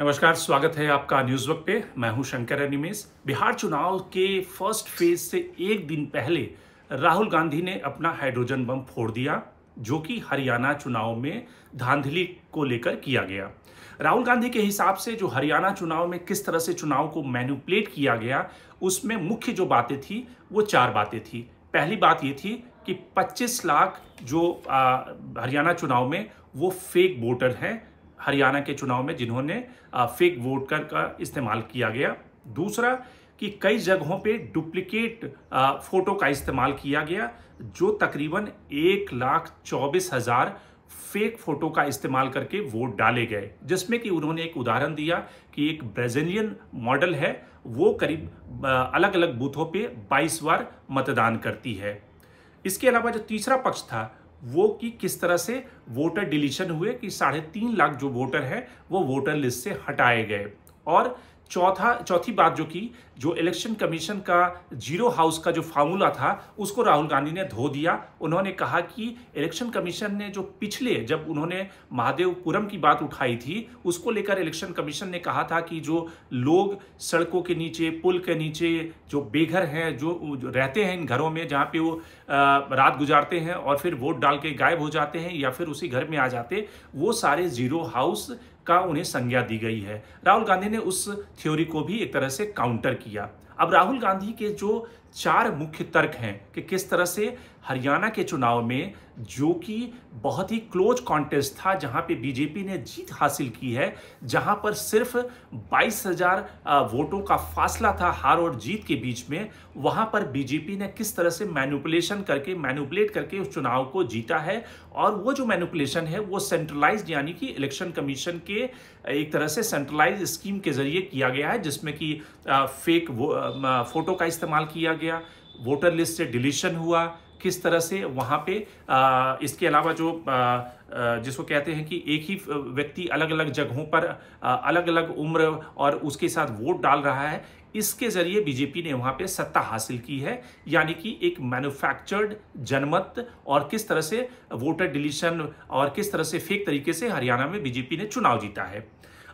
नमस्कार, स्वागत है आपका न्यूज़ वक्त पे। मैं हूं शंकर एनिमेस। बिहार चुनाव के फर्स्ट फेज से एक दिन पहले राहुल गांधी ने अपना हाइड्रोजन बम फोड़ दिया, जो कि हरियाणा चुनाव में धांधली को लेकर किया गया। राहुल गांधी के हिसाब से जो हरियाणा चुनाव में किस तरह से चुनाव को मैनिपुलेट किया गया, उसमें मुख्य जो बातें थी वो 4 बातें थी। पहली बात ये थी कि 25 लाख जो हरियाणा चुनाव में वो फेक वोटर हैं, हरियाणा के चुनाव में जिन्होंने फेक वोटर का इस्तेमाल किया गया। दूसरा कि कई जगहों पे डुप्लीकेट फोटो का इस्तेमाल किया गया, जो तकरीबन 1,24,000 फेक फोटो का इस्तेमाल करके वोट डाले गए, जिसमें कि उन्होंने एक उदाहरण दिया कि एक ब्राजीलियन मॉडल है, वो करीब अलग अलग बूथों पे 22 बार मतदान करती है। इसके अलावा जो तीसरा पक्ष था वो कि किस तरह से वोटर डिलीशन हुए कि 3.5 लाख जो वोटर है वो वोटर लिस्ट से हटाए गए। और चौथी बात जो इलेक्शन कमीशन का जीरो हाउस का जो फार्मूला था उसको राहुल गांधी ने धो दिया। उन्होंने कहा कि इलेक्शन कमीशन ने जो पिछले जब उन्होंने महादेवपुरम की बात उठाई थी, उसको लेकर इलेक्शन कमीशन ने कहा था कि जो लोग सड़कों के नीचे, पुल के नीचे जो बेघर हैं, जो रहते हैं इन घरों में जहाँ पे वो रात गुजारते हैं और फिर वोट डाल के गायब हो जाते हैं या फिर उसी घर में आ जाते, वो सारे जीरो हाउस का उन्हें संज्ञा दी गई है। राहुल गांधी ने उस थ्योरी को भी एक तरह से काउंटर किया। अब राहुल गांधी के जो 4 मुख्य तर्क हैं कि किस तरह से हरियाणा के चुनाव में, जो कि बहुत ही क्लोज कॉन्टेस्ट था, जहां पे बीजेपी ने जीत हासिल की है, जहां पर सिर्फ 22,000 वोटों का फासला था हार और जीत के बीच में, वहां पर बीजेपी ने किस तरह से मैनिपुलेट करके उस चुनाव को जीता है। और वो जो मैनिपुलेशन है वो सेंट्रलाइज्ड, यानी कि इलेक्शन कमीशन के एक तरह से सेंट्रलाइज स्कीम के जरिए किया गया है, जिसमें कि फेक फोटो का इस्तेमाल किया गया, वोटर लिस्ट से डिलीशन हुआ, किस तरह से वहाँ पे इसके अलावा जो जिसको कहते हैं कि एक ही व्यक्ति अलग अलग जगहों पर अलग अलग उम्र और उसके साथ वोट डाल रहा है, इसके जरिए बीजेपी ने वहाँ पे सत्ता हासिल की है। यानी कि एक मैन्युफैक्चर्ड जनमत और किस तरह से वोटर डिलीशन और किस तरह से फेक तरीके से हरियाणा में बीजेपी ने चुनाव जीता है।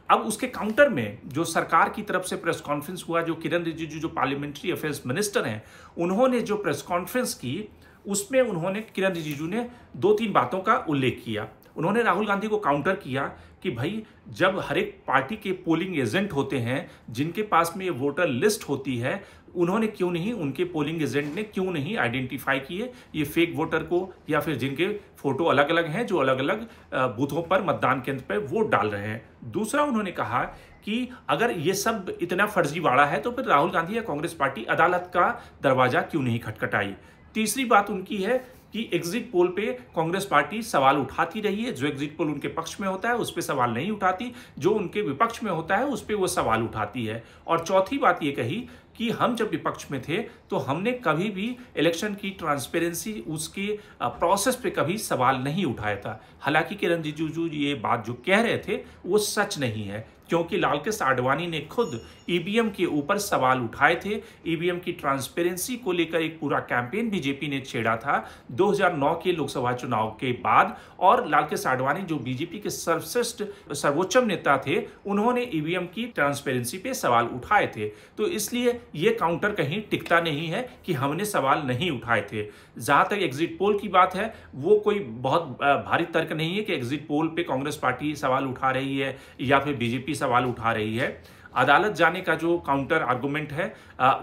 अब उसके काउंटर में जो सरकार की तरफ से प्रेस कॉन्फ्रेंस हुआ, जो किरण रिजिजू जो पार्लियामेंट्री अफेयर्स मिनिस्टर हैं, उन्होंने जो प्रेस कॉन्फ्रेंस की, उसमें उन्होंने किरण रिजिजू ने 2-3 बातों का उल्लेख किया। उन्होंने राहुल गांधी को काउंटर किया कि भाई, जब हर एक पार्टी के पोलिंग एजेंट होते हैं जिनके पास में ये वोटर लिस्ट होती है, उन्होंने क्यों नहीं, उनके पोलिंग एजेंट ने क्यों नहीं आइडेंटिफाई किए ये फेक वोटर को, या फिर जिनके फोटो अलग अलग हैं, जो अलग अलग बूथों पर मतदान केंद्र पर वोट डाल रहे हैं। दूसरा, उन्होंने कहा कि अगर ये सब इतना फर्जीवाड़ा है तो फिर राहुल गांधी या कांग्रेस पार्टी अदालत का दरवाजा क्यों नहीं खटखटाई। तीसरी बात उनकी है कि एग्जिट पोल पे कांग्रेस पार्टी सवाल उठाती रही है, जो एग्जिट पोल उनके पक्ष में होता है उस पर सवाल नहीं उठाती, जो उनके विपक्ष में होता है उस पर वो सवाल उठाती है। और चौथी बात ये कही कि हम जब विपक्ष में थे तो हमने कभी भी इलेक्शन की ट्रांसपेरेंसी, उसके प्रोसेस पे कभी सवाल नहीं उठाया था। हालांकि किरण रिजिजू ये बात जो कह रहे थे वो सच नहीं है, क्योंकि लालकृष्ण आडवाणी ने खुद ईवीएम के ऊपर सवाल उठाए थे। ईवीएम की ट्रांसपेरेंसी को लेकर एक पूरा कैंपेन बीजेपी ने छेड़ा था 2009 के लोकसभा चुनाव के बाद, और लालकृष्ण आडवाणी जो बीजेपी के सर्वोच्च नेता थे, उन्होंने ईवीएम की ट्रांसपेरेंसी पे सवाल उठाए थे। तो इसलिए ये काउंटर कहीं टिकता नहीं है कि हमने सवाल नहीं उठाए थे। जहां तक एग्जिट पोल की बात है, वो कोई बहुत भारी तर्क नहीं है कि एग्जिट पोल पे कांग्रेस पार्टी सवाल उठा रही है या फिर बीजेपी सवाल उठा रही है। अदालत जाने का जो काउंटर आर्गुमेंट है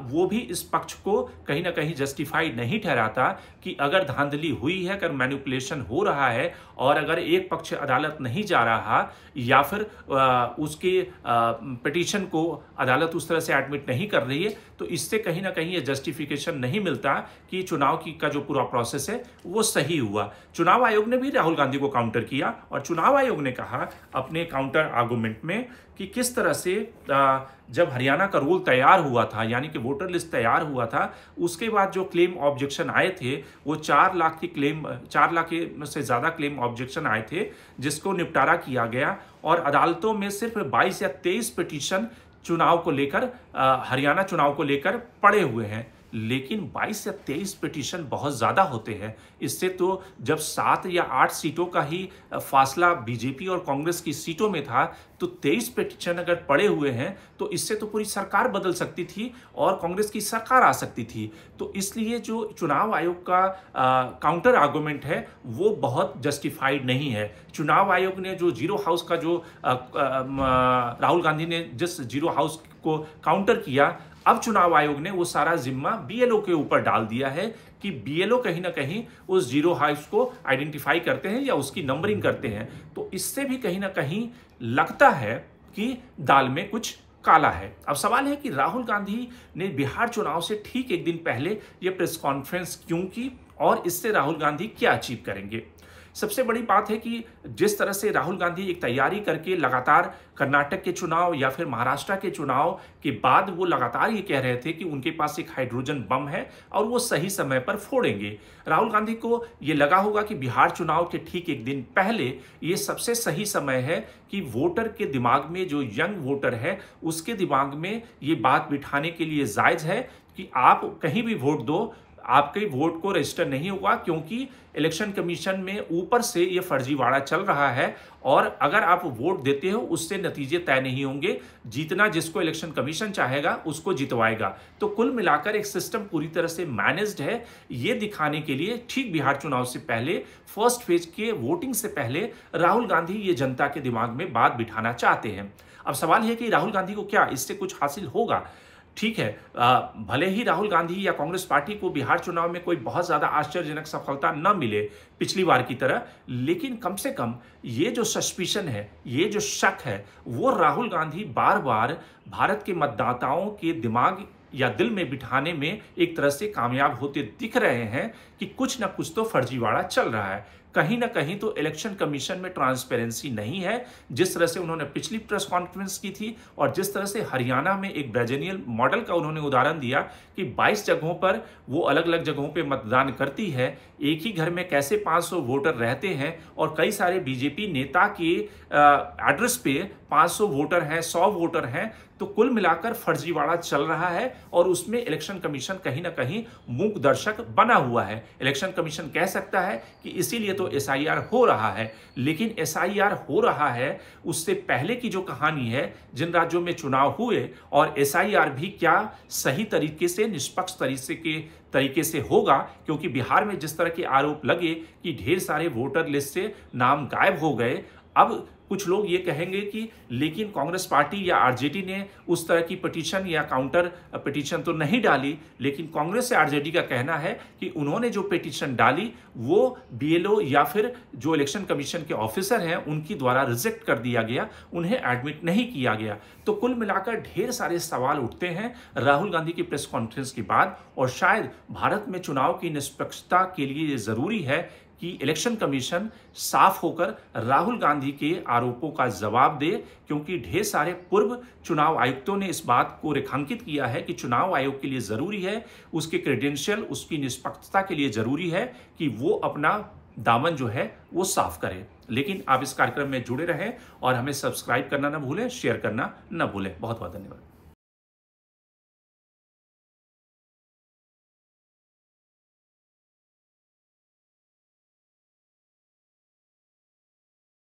वो भी इस पक्ष को कहीं ना कहीं जस्टिफाई नहीं ठहराता कि अगर धांधली हुई है, अगर मैनिपुलेशन हो रहा है और अगर एक पक्ष अदालत नहीं जा रहा या फिर उसके पिटीशन को अदालत उस तरह से एडमिट नहीं कर रही है, तो इससे कहीं ना कहीं ये जस्टिफिकेशन नहीं मिलता कि चुनाव का जो पूरा प्रोसेस है वो सही हुआ। चुनाव आयोग ने भी राहुल गांधी को काउंटर किया और चुनाव आयोग ने कहा अपने काउंटर आर्गुमेंट में कि किस तरह से जब हरियाणा का रूल तैयार हुआ था, यानी कि वोटर लिस्ट तैयार हुआ था, उसके बाद जो क्लेम ऑब्जेक्शन आए थे वो 4 लाख से ज़्यादा क्लेम ऑब्जेक्शन आए थे, जिसको निपटारा किया गया और अदालतों में सिर्फ 22 या 23 पिटीशन चुनाव को लेकर, हरियाणा चुनाव को लेकर पड़े हुए हैं। लेकिन 22 या 23 पिटीशन बहुत ज़्यादा होते हैं। इससे तो जब 7 या 8 सीटों का ही फासला बीजेपी और कांग्रेस की सीटों में था, तो 23 पिटीशन अगर पड़े हुए हैं तो इससे तो पूरी सरकार बदल सकती थी और कांग्रेस की सरकार आ सकती थी। तो इसलिए जो चुनाव आयोग का काउंटर आर्गुमेंट है वो बहुत जस्टिफाइड नहीं है। चुनाव आयोग ने जो जीरो हाउस का जो राहुल गांधी ने जिस जीरो हाउस को काउंटर किया, अब चुनाव आयोग ने वो सारा जिम्मा बीएलओ के ऊपर डाल दिया है कि बीएलओ कहीं ना कहीं उस जीरो हाउस को आइडेंटिफाई करते हैं या उसकी नंबरिंग करते हैं। तो इससे भी कहीं ना कहीं लगता है कि दाल में कुछ काला है। अब सवाल है कि राहुल गांधी ने बिहार चुनाव से ठीक एक दिन पहले ये प्रेस कॉन्फ्रेंस क्यों की और इससे राहुल गांधी क्या अचीव करेंगे। सबसे बड़ी बात है कि जिस तरह से राहुल गांधी एक तैयारी करके लगातार कर्नाटक के चुनाव या फिर महाराष्ट्र के चुनाव के बाद वो लगातार ये कह रहे थे कि उनके पास एक हाइड्रोजन बम है और वो सही समय पर फोड़ेंगे। राहुल गांधी को ये लगा होगा कि बिहार चुनाव के ठीक एक दिन पहले ये सबसे सही समय है कि वोटर के दिमाग में, जो यंग वोटर है उसके दिमाग में ये बात बिठाने के लिए जायज़ है कि आप कहीं भी वोट दो, आपके वोट को रजिस्टर नहीं होगा, क्योंकि इलेक्शन कमीशन में ऊपर से ये फर्जीवाड़ा चल रहा है और अगर आप वोट देते हो उससे नतीजे तय नहीं होंगे। जीतना जिसको इलेक्शन कमीशन चाहेगा उसको जितवाएगा। तो कुल मिलाकर एक सिस्टम पूरी तरह से मैनेज्ड है, ये दिखाने के लिए ठीक बिहार चुनाव से पहले, फर्स्ट फेज के वोटिंग से पहले राहुल गांधी ये जनता के दिमाग में बात बिठाना चाहते हैं। अब सवाल है कि राहुल गांधी को क्या इससे कुछ हासिल होगा। ठीक है, भले ही राहुल गांधी या कांग्रेस पार्टी को बिहार चुनाव में कोई बहुत ज़्यादा आश्चर्यजनक सफलता न मिले पिछली बार की तरह, लेकिन कम से कम ये जो सस्पिशन है, ये जो शक है, वो राहुल गांधी बार बार भारत के मतदाताओं के दिमाग या दिल में बिठाने में एक तरह से कामयाब होते दिख रहे हैं कि कुछ ना कुछ तो फर्जीवाड़ा चल रहा है। कहीं ना कहीं तो इलेक्शन कमीशन में ट्रांसपेरेंसी नहीं है। जिस तरह से उन्होंने पिछली प्रेस कॉन्फ्रेंस की थी और जिस तरह से हरियाणा में एक ब्राजीलियन मॉडल का उन्होंने उदाहरण दिया कि 22 जगहों पर वो अलग अलग जगहों पे मतदान करती है, एक ही घर में कैसे 500 वोटर रहते हैं और कई सारे बीजेपी नेता के एड्रेस पे 500 वोटर हैं, 100 वोटर हैं। तो कुल मिलाकर फर्जीवाड़ा चल रहा है और उसमें इलेक्शन कमीशन कहीं ना कहीं मूक दर्शक बना हुआ है। इलेक्शन कमीशन कह सकता है कि इसीलिए तो एसआईआर हो रहा है, लेकिन एसआईआर हो रहा है उससे पहले की जो कहानी है, जिन राज्यों में चुनाव हुए और एसआईआर भी क्या सही तरीके से, निष्पक्ष तरीके से होगा, क्योंकि बिहार में जिस तरह के आरोप लगे कि ढेर सारे वोटर लिस्ट से नाम गायब हो गए। अब कुछ लोग ये कहेंगे कि लेकिन कांग्रेस पार्टी या आरजेडी ने उस तरह की पिटीशन या काउंटर पिटीशन तो नहीं डाली, लेकिन कांग्रेस से आरजेडी का कहना है कि उन्होंने जो पिटीशन डाली वो बीएलओ या फिर जो इलेक्शन कमीशन के ऑफिसर हैं उनकी द्वारा रिजेक्ट कर दिया गया, उन्हें एडमिट नहीं किया गया। तो कुल मिलाकर ढेर सारे सवाल उठते हैं राहुल गांधी की प्रेस कॉन्फ्रेंस के बाद, और शायद भारत में चुनाव की निष्पक्षता के लिए ये जरूरी है कि इलेक्शन कमीशन साफ होकर राहुल गांधी के आरोपों का जवाब दे, क्योंकि ढेर सारे पूर्व चुनाव आयुक्तों ने इस बात को रेखांकित किया है कि चुनाव आयोग के लिए जरूरी है, उसके क्रेडेंशियल, उसकी निष्पक्षता के लिए जरूरी है कि वो अपना दामन जो है वो साफ करे। लेकिन आप इस कार्यक्रम में जुड़े रहें और हमें सब्सक्राइब करना ना भूलें, शेयर करना ना भूलें। बहुत बहुत धन्यवाद।